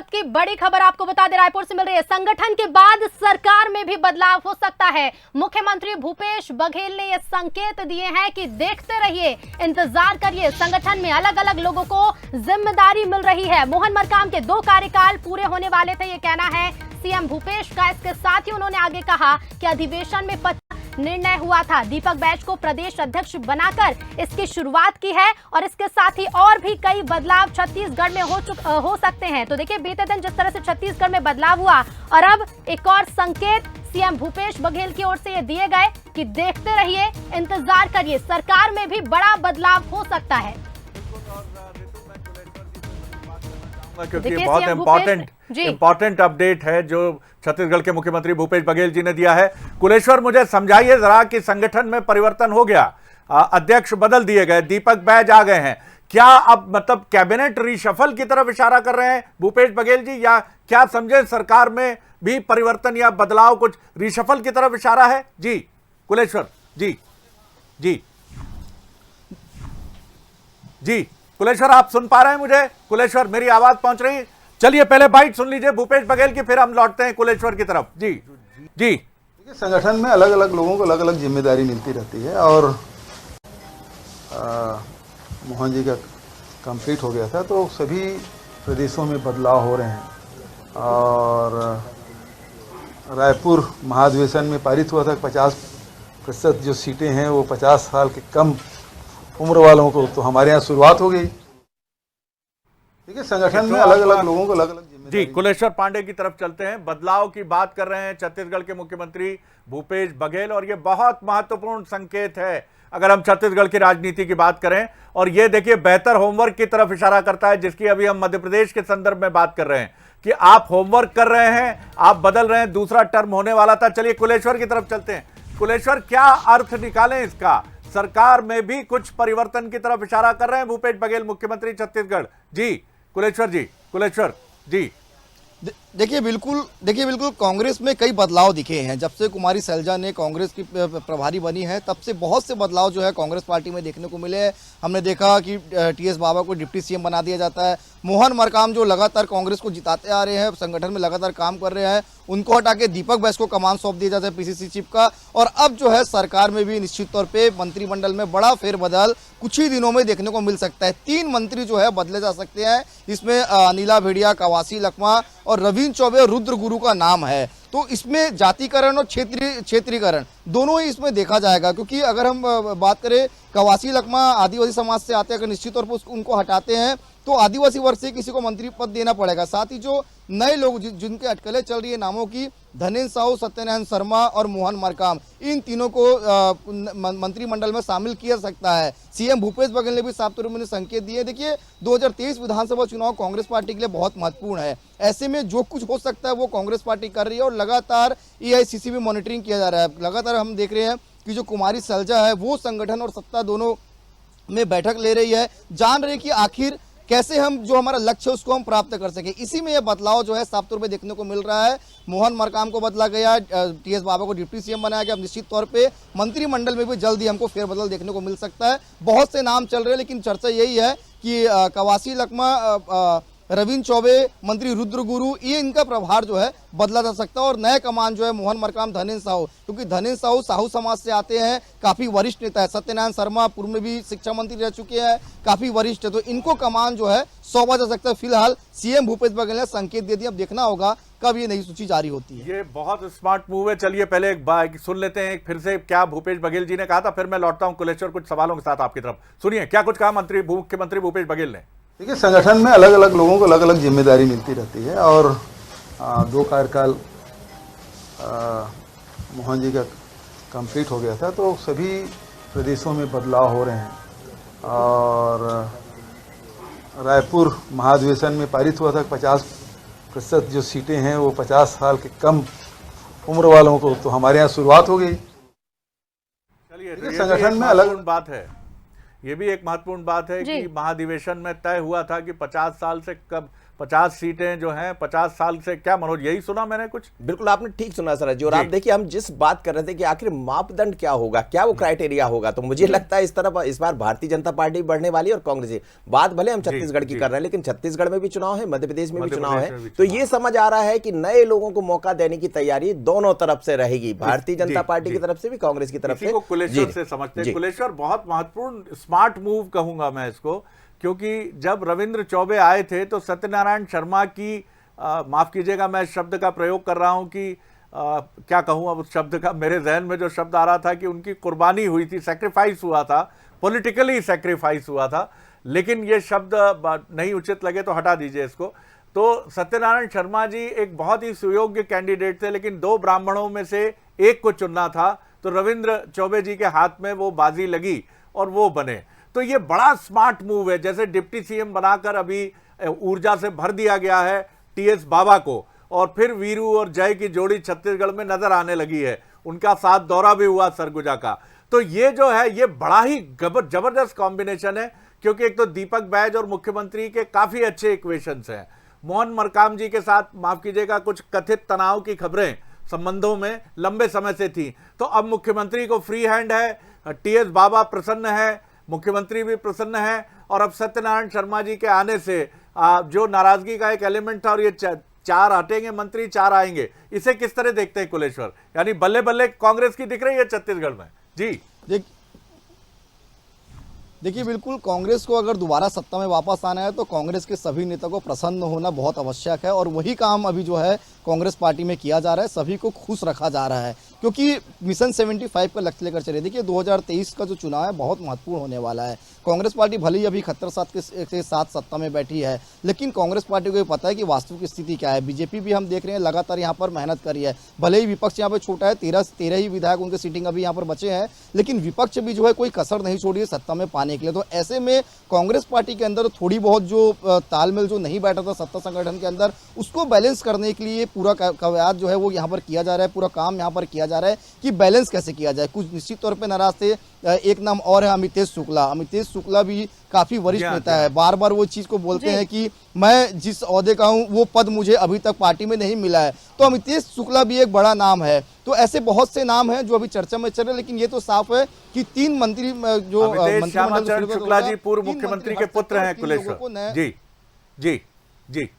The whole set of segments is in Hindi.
वक्त की बड़ी खबर आपको बता दें, रायपुर से मिल रही है। संगठन के बाद सरकार में भी बदलाव हो सकता है। मुख्यमंत्री भूपेश बघेल ने ये संकेत दिए हैं कि देखते रहिए, इंतजार करिए। संगठन में अलग अलग लोगों को जिम्मेदारी मिल रही है। मोहन मरकाम के 2 कार्यकाल पूरे होने वाले थे, ये कहना है सीएम भूपेश का। इसके साथ ही उन्होंने आगे कहा कि अधिवेशन में निर्णय हुआ था। दीपक बैज को प्रदेश अध्यक्ष बनाकर इसकी शुरुआत की है और इसके साथ ही और भी कई बदलाव छत्तीसगढ़ में हो सकते हैं। तो देखिए, बीते दिन जिस तरह से छत्तीसगढ़ में बदलाव हुआ और अब एक और संकेत सीएम भूपेश बघेल की ओर से ये दिए गए कि देखते रहिए, इंतजार करिए, सरकार में भी बड़ा बदलाव हो सकता है। क्योंकि बहुत इंपॉर्टेंट अपडेट है जो छत्तीसगढ़ के मुख्यमंत्री भूपेश बघेल जी ने दिया है। कुलेश्वर, मुझे समझाइए जरा कि संगठन में परिवर्तन हो गया, अध्यक्ष बदल दिए गए, दीपक बैज आ गए हैं, क्या अब मतलब कैबिनेट रिशफल की तरफ इशारा कर रहे हैं भूपेश बघेल जी, या क्या समझे सरकार में भी परिवर्तन या बदलाव, कुछ रिशफल की तरफ इशारा है? जी कुलेश्वर जी। जी जी कुलेश्वर, आप सुन पा रहे हैं मुझे? कुलेश्वर, मेरी आवाज पहुंच रही? चलिए पहले बाइट सुन लीजिए भूपेश बघेल की, फिर हम लौटते हैं कुलेश्वर की तरफ। जी जी। देखिए, संगठन में अलग अलग लोगों को अलग अलग जिम्मेदारी मिलती रहती है और मोहन जी का कंप्लीट हो गया था तो सभी प्रदेशों में बदलाव हो रहे हैं और रायपुर महाधिवेशन में पारित हुआ था 50% जो सीटें हैं वो 50 साल के कम उम्र वालों को, तो हमारे यहाँ शुरुआत हो गई। देखिए, संगठन में अलग अलग लोगों को अलग अलग जी। कुलेश्वर पांडे की तरफ चलते हैं। बदलाव की बात कर रहे हैं छत्तीसगढ़ के मुख्यमंत्री भूपेश बघेल और ये बहुत महत्वपूर्ण संकेत है अगर हम छत्तीसगढ़ की राजनीति की बात करें। और ये देखिए, बेहतर होमवर्क की तरफ इशारा करता है, जिसकी अभी हम मध्य प्रदेश के संदर्भ में बात कर रहे हैं कि आप होमवर्क कर रहे हैं, आप बदल रहे हैं, दूसरा टर्म होने वाला था। चलिए कुलेश्वर की तरफ चलते हैं। कुलेश्वर, क्या अर्थ निकालें इसका? सरकार में भी कुछ परिवर्तन की तरफ इशारा कर रहे हैं भूपेश बघेल मुख्यमंत्री छत्तीसगढ़। जी कुलेश्वर जी। कुलेश्वर जी, देखिए बिल्कुल कांग्रेस में कई बदलाव दिखे हैं। जब से कुमारी सैलजा ने कांग्रेस की प्रभारी बनी है तब से बहुत से बदलाव जो है कांग्रेस पार्टी में देखने को मिले हैं। हमने देखा कि टीएस बाबा को डिप्टी सीएम बना दिया जाता है। मोहन मरकाम जो लगातार कांग्रेस को जिताते आ रहे हैं, संगठन में लगातार काम कर रहे हैं, उनको हटा के दीपक बैज को कमान सौंप दिया जाता है पीसीसी चीफ का। और अब जो है सरकार में भी निश्चित तौर पे मंत्रिमंडल में बड़ा फेरबदल कुछ ही दिनों में देखने को मिल सकता है। 3 मंत्री जो है बदले जा सकते हैं। इसमें अनिला भेड़िया, कवासी लखमा और रविंद्र चौबे और रुद्र गुरु का नाम है। तो इसमें जातिकरण और क्षेत्रीकरण दोनों ही इसमें देखा जाएगा, क्योंकि अगर हम बात करें कवासी लखमा आदिवासी समाज से आते हैं, अगर निश्चित तौर पर उनको हटाते हैं तो आदिवासी वर्ग से किसी को मंत्री पद देना पड़ेगा। साथ ही जो नए लोग जिनके अटकलें चल रही है नामों की, धनेन्द्र साहू, सत्यनारायण शर्मा और मोहन मरकाम, इन तीनों को मंत्रिमंडल में शामिल किया जा सकता है। सीएम भूपेश बघेल ने भी साफ तौर पर संकेत दिए। देखिए, 2023 विधानसभा चुनाव कांग्रेस पार्टी के लिए बहुत महत्वपूर्ण है। ऐसे में जो कुछ हो सकता है वो कांग्रेस पार्टी कर रही है और लगातार एआईसीसी भी मॉनिटरिंग किया जा रहा है। लगातार हम देख रहे हैं कि जो कुमारी सैलजा है वो संगठन और सत्ता दोनों में बैठक ले रही है, जान रही है कि आखिर कैसे हम जो हमारा लक्ष्य है उसको हम प्राप्त कर सके। इसी में यह बदलाव जो है साफ तौर पे देखने को मिल रहा है। मोहन मरकाम को बदला गया, टीएस बाबा को डिप्टी सीएम बनाया गया। अब निश्चित तौर पे मंत्रिमंडल में भी जल्दी हमको फेरबदल देखने को मिल सकता है। बहुत से नाम चल रहे हैं, लेकिन चर्चा यही है कि कवासी लखमा, रविंद्र चौबे, मंत्री रुद्र गुरु, ये इनका प्रभार जो है बदला जा सकता है। और नए कमान जो है मोहन मरकाम, धनेन्द्र साहू, क्योंकि धनेन्द्र साहू साहू समाज से आते हैं, काफी वरिष्ठ नेता है। सत्यनारायण शर्मा पूर्व में भी शिक्षा मंत्री रह चुके हैं, काफी वरिष्ठ है, तो इनको कमान जो है सौंपा जा सकता है। फिलहाल सीएम भूपेश बघेल ने संकेत दे दिया, अब देखना होगा कब ये नई सूची जारी होती है। ये बहुत स्मार्ट मूव है। चलिए पहले एक बार सुन लेते हैं फिर से क्या भूपेश बघेल जी ने कहा था, फिर मैं लौटता हूं कुलेश्वर कुछ सवालों के साथ आपकी तरफ। सुनिए क्या कुछ कहा मुख्यमंत्री भूपेश बघेल ने। देखिए, संगठन में अलग अलग लोगों को अलग अलग जिम्मेदारी मिलती रहती है और 2 कार्यकाल मोहन जी का कंप्लीट हो गया था तो सभी प्रदेशों में बदलाव हो रहे हैं और रायपुर महाधिवेशन में पारित हुआ था 50% जो सीटें हैं वो 50 साल के कम उम्र वालों को, तो हमारे यहाँ शुरुआत हो गई। चलिए, संगठन में अलग बात है, ये भी एक महत्वपूर्ण बात है कि महाधिवेशन में तय हुआ था कि 50 सीटें जो हैं 50 साल से, क्या मनोज यही सुना मैंने कुछ? बिल्कुल आपने ठीक सुना सर जी। और आप देखिए, हम जिस बात कर रहे थे कि आखिर मापदंड क्या होगा, क्या वो क्राइटेरिया होगा, तो मुझे लगता है इस बार भारतीय जनता पार्टी बढ़ने वाली है और कांग्रेस। बात भले हम छत्तीसगढ़ की कर रहे हैं, लेकिन छत्तीसगढ़ में भी चुनाव है, मध्य प्रदेश में भी चुनाव है, तो ये समझ आ रहा है कि नए लोगों को मौका देने की तैयारी दोनों तरफ से रहेगी, भारतीय जनता पार्टी की तरफ से भी, कांग्रेस की तरफ से। कुलेश्वर से समझते हैं, कुलेश्वर बहुत महत्वपूर्ण स्मार्ट मूव कहूंगा मैं इसको, क्योंकि जब रविंद्र चौबे आए थे तो सत्यनारायण शर्मा की माफ कीजिएगा मैं शब्द का प्रयोग कर रहा हूं कि क्या कहूं अब उस शब्द का, मेरे जहन में जो शब्द आ रहा था कि उनकी कुर्बानी हुई थी, सैक्रिफाइस हुआ था, पॉलिटिकली सैक्रिफाइस हुआ था, लेकिन ये शब्द नहीं उचित लगे तो हटा दीजिए इसको। तो सत्यनारायण शर्मा जी एक बहुत ही सुयोग्य कैंडिडेट थे, लेकिन 2 ब्राह्मणों में से एक को चुनना था, तो रविंद्र चौबे जी के हाथ में वो बाजी लगी और वो बने। तो ये बड़ा स्मार्ट मूव है, जैसे डिप्टी सीएम बनाकर अभी ऊर्जा से भर दिया गया है टीएस बाबा को, और फिर वीरू और जय की जोड़ी छत्तीसगढ़ में नजर आने लगी है, उनका साथ दौरा भी हुआ सरगुजा का। तो ये जो है ये बड़ा ही जबरदस्त कॉम्बिनेशन है, क्योंकि एक तो दीपक बैज और मुख्यमंत्री के काफी अच्छे इक्वेशंस हैं। मोहन मरकाम जी के साथ माफ कीजिएगा कुछ कथित तनाव की खबरें संबंधों में लंबे समय से थी, तो अब मुख्यमंत्री को फ्री हैंड है, टीएस बाबा प्रसन्न है, मुख्यमंत्री भी प्रसन्न है, और अब सत्यनारायण शर्मा जी के आने से जो नाराजगी का एक एलिमेंट था, और ये 4 हटेंगे मंत्री 4 आएंगे, इसे किस तरह देखते हैं कुलेश्वर? यानी बल्ले बल्ले कांग्रेस की दिख रही है छत्तीसगढ़ में। जी देखिए बिल्कुल, कांग्रेस को अगर दोबारा सत्ता में वापस आना है तो कांग्रेस के सभी नेता को प्रसन्न होना बहुत आवश्यक है, और वही काम अभी जो है कांग्रेस पार्टी में किया जा रहा है, सभी को खुश रखा जा रहा है, क्योंकि मिशन 75 का लक्ष्य लेकर चले। देखिए 2023 का जो चुनाव है बहुत महत्वपूर्ण होने वाला है। कांग्रेस पार्टी भले ही अभी 71 के साथ सत्ता में बैठी है, लेकिन कांग्रेस पार्टी को ये पता है कि वास्तविक स्थिति क्या है। बीजेपी भी हम देख रहे हैं लगातार यहाँ पर मेहनत करी है, भले ही विपक्ष यहाँ पर छोटा है, 13 ही विधायक उनके सीटिंग अभी यहाँ पर बचे हैं, लेकिन विपक्ष भी जो है कोई कसर नहीं छोड़ी है सत्ता में पाने के लिए। तो ऐसे में कांग्रेस पार्टी के अंदर थोड़ी बहुत जो तालमेल जो नहीं बैठा था सत्ता संगठन के अंदर, उसको बैलेंस करने के लिए पूरा कवायद जो है वो यहाँ पर किया जा रहा है, पूरा काम यहाँ पर किया जा रहा है कि बैलेंस कैसे किया जाए। कुछ निश्चित तौर पे नाराज थे, एक नाम और है अमितेश शुक्ला। अमितेश शुक्ला भी काफी वरिष्ठ नेता है, बार बार वो चीज को बोलते हैं कि मैं जिस ओहदे का हूं वो पद मुझे अभी तक पार्टी में नहीं मिला है, तो अमितेश शुक्ला भी एक बड़ा नाम है। तो ऐसे बहुत से नाम हैं जो अभी चर्चा में चल रहे हैं, लेकिन ये तो साफ है कि 3 मंत्री जो मंत्रिमंडल शुक्ला जी पूर्व मुख्यमंत्री के पुत्र हैं कुलेश्वर जी। जी जी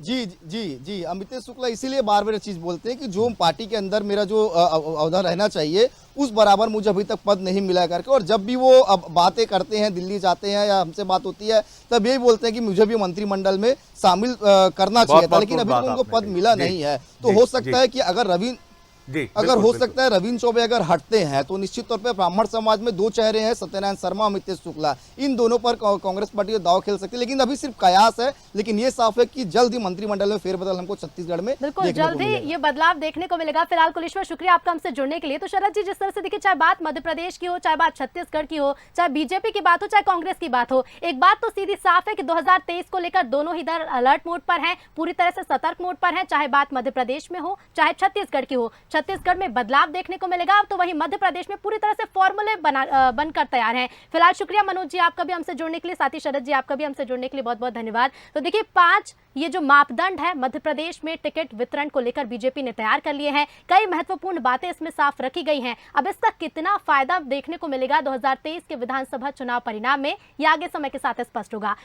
जी जी जी अमितेश शुक्ला इसीलिए बार बार चीज बोलते हैं कि जो पार्टी के अंदर मेरा जो अवधा रहना चाहिए उस बराबर मुझे अभी तक पद नहीं मिला करके। और जब भी वो अब बातें करते हैं, दिल्ली जाते हैं या हमसे बात होती है, तब यही बोलते हैं कि मुझे भी मंत्रिमंडल में शामिल करना चाहिए था, लेकिन अभी उनको पद मिला नहीं है। तो हो सकता है कि अगर हो सकता है रविंद्र चौबे अगर हटते हैं तो निश्चित तौर पे ब्राह्मण समाज में 2 चेहरे हैं, सत्यनारायण शर्मा, अमितेश शुक्ला, इन दोनों पर कांग्रेस पार्टी दाव खेल सकती है। लेकिन अभी सिर्फ कयास है, लेकिन ये साफ है कि जल्द ही मंत्रिमंडल में फेरबदल हमको छत्तीसगढ़ में बिल्कुल जल्द ही ये बदलाव देखने को मिलेगा। फिलहाल कुलेश्वर शुक्रिया आपका हमसे जुड़ने के लिए। तो शरद जी, जिस तरह से देखिए, चाहे बात मध्य प्रदेश की हो, चाहे बात छत्तीसगढ़ की हो, चाहे बीजेपी की बात हो, चाहे कांग्रेस की बात हो, एक बात तो सीधी साफ है कि 2023 को लेकर दोनों ही दल अलर्ट मोड पर हैं, पूरी तरह से सतर्क मोड पर हैं, चाहे बात मध्य प्रदेश में हो चाहे छत्तीसगढ़ की हो। छत्तीसगढ़ में बदलाव देखने को मिलेगा, तो वहीं मध्य प्रदेश में पूरी तरह से फॉर्मूले बनकर तैयार हैं। फिलहाल शुक्रिया मनोज जी आपका भी हमसे जुड़ने के लिए, साथ ही शरद जी आपका भी हमसे जुड़ने के लिए बहुत बहुत धन्यवाद। तो देखिए 5 ये जो मापदंड है मध्य प्रदेश में टिकट वितरण को लेकर बीजेपी ने तैयार कर लिए हैं, कई महत्वपूर्ण बातें इसमें साफ रखी गई हैं। अब इसका कितना फायदा देखने को मिलेगा 2023 के विधानसभा चुनाव परिणाम में, यह आगे समय के साथ स्पष्ट होगा।